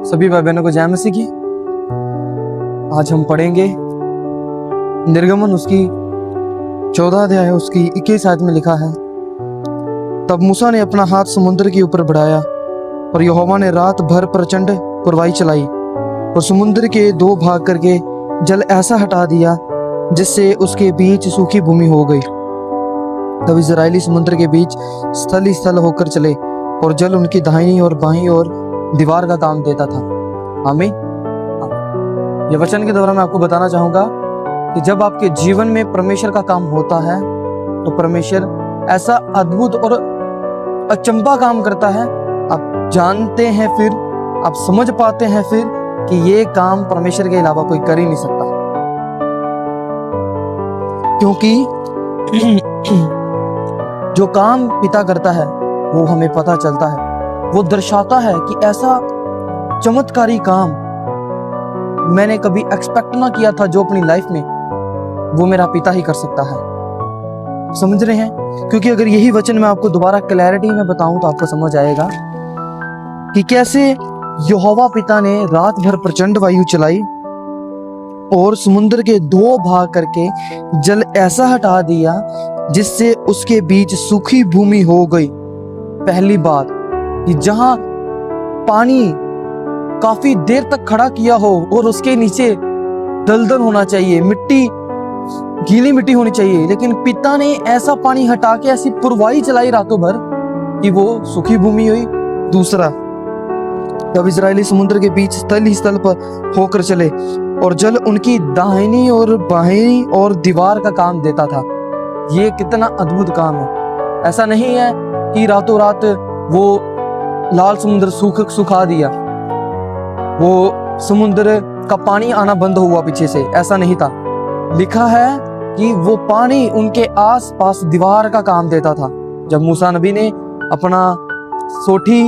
सभी भाई बहनों को जय मसीह की। आज हम पढ़ेंगे निर्गमन उसकी 14 अध्याय उसकी 21 आयत में लिखा है, तब मूसा ने अपना हाथ समुद्र के ऊपर बढ़ाया और यहोवा ने रात भर प्रचंड पुरवाई चलाई और समुद्र के दो भाग करके जल ऐसा हटा दिया जिससे उसके बीच सूखी भूमि हो गई। तब इजरायली समुद्र के बीच स्थल ही स्थल होकर चले और जल उनकी दाहिनी और बाईं ओर दीवार का काम देता था। आमीन। ये वचन के द्वारा मैं आपको बताना चाहूंगा कि जब आपके जीवन में परमेश्वर का काम होता है तो परमेश्वर ऐसा अद्भुत और अचंभा काम करता है। आप जानते हैं, फिर आप समझ पाते हैं फिर कि ये काम परमेश्वर के अलावा कोई कर ही नहीं सकता, क्योंकि जो काम पिता करता है वो हमें पता चलता है, वो दर्शाता है कि ऐसा चमत्कारी काम मैंने कभी एक्सपेक्ट ना किया था, जो अपनी लाइफ में वो मेरा पिता ही कर सकता है। समझ रहे हैं? क्योंकि अगर यही वचन मैं आपको दोबारा क्लैरिटी में बताऊं तो आपको समझ आएगा कि कैसे यहोवा पिता ने रात भर प्रचंड वायु चलाई और समुद्र के दो भाग करके जल ऐसा हटा दिया जिससे उसके बीच सूखी भूमि हो गई। पहली बात कि जहां पानी काफी देर तक खड़ा किया हो और उसके नीचे दलदल होना चाहिए, मिट्टी गीली मिट्टी होनी चाहिए, लेकिन पिता ने ऐसा पानी हटा के ऐसी पुरवाई चलाई रातों भर कि वो सूखी भूमि हुई। दूसरा, तब इजरायली समुद्र के बीच स्थल ही स्थल पर होकर चले और जल उनकी दाहिनी और बाईं और दीवार का काम देता था। ये कितना अद्भुत काम है। ऐसा नहीं है कि रातों रात वो लाल समुद्र सुखा दिया, वो समुद्र का पानी आना बंद हुआ पीछे से, ऐसा नहीं था। लिखा है कि वो पानी उनके आस पास दीवार का काम देता था। जब मूसा नबी ने अपना सोटी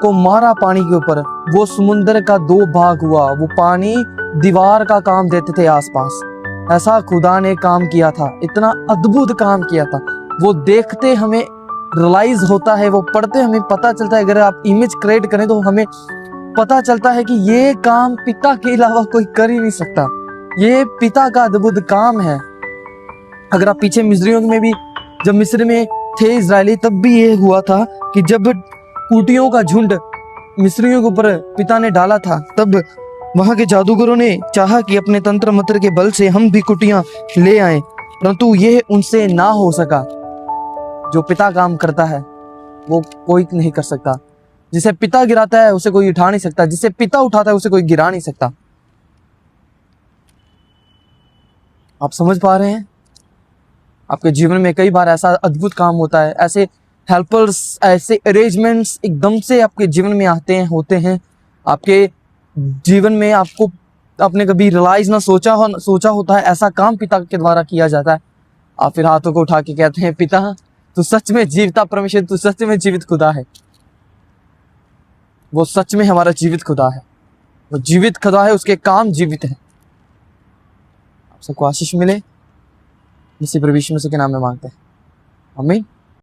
को मारा पानी के ऊपर, वो समुद्र का दो भाग हुआ, वो पानी दीवार का काम देते थे आसपास। ऐसा खुदा ने काम किया था, इतना अद्भुत काम किया था। वो देखते हमें रियलाइज होता है, वो पढ़ते हमें पता चलता है। अगर आप इमेज क्रिएट करें तो हमें पता चलता है कि ये काम पिता के अलावा कोई कर ही नहीं सकता। ये पिता का अद्भुत काम है। अगर आप पीछे मिस्रियों में भी, जब मिस्र में थे इजरायली, तब भी ये हुआ था कि जब कुटियों का झुंड मिस्रियों के ऊपर पिता ने डाला था, तब वहां के जादूगरों ने चाहा कि अपने तंत्र मंत्र के बल से हम भी कुटियां ले आए, परंतु यह उनसे ना हो सका। जो पिता काम करता है वो कोई नहीं कर सकता। जिसे पिता गिराता है उसे कोई उठा नहीं सकता, जिसे पिता उठाता है उसे कोई गिरा नहीं सकता। आप समझ पा रहे हैं? आपके जीवन में कई बार ऐसा अद्भुत काम होता है, ऐसे हेल्पर्स, ऐसे अरेंजमेंट्स एकदम से आपके जीवन में आते हैं, होते हैं आपके जीवन में। आपको आपने कभी रियलाइज ना सोचा होता है, ऐसा काम पिता के द्वारा किया जाता है। आप फिर हाथों को उठा के कहते हैं, पिता तू सच में जीवता परमेश्वर, तू सच में जीवित खुदा है। वो सच में हमारा जीवित खुदा है, वो जीवित खुदा है, उसके काम जीवित है। आप सबको आशीष मिले, इसी प्रभु यीशु मसीह के नाम में मांगते हैं, आमीन।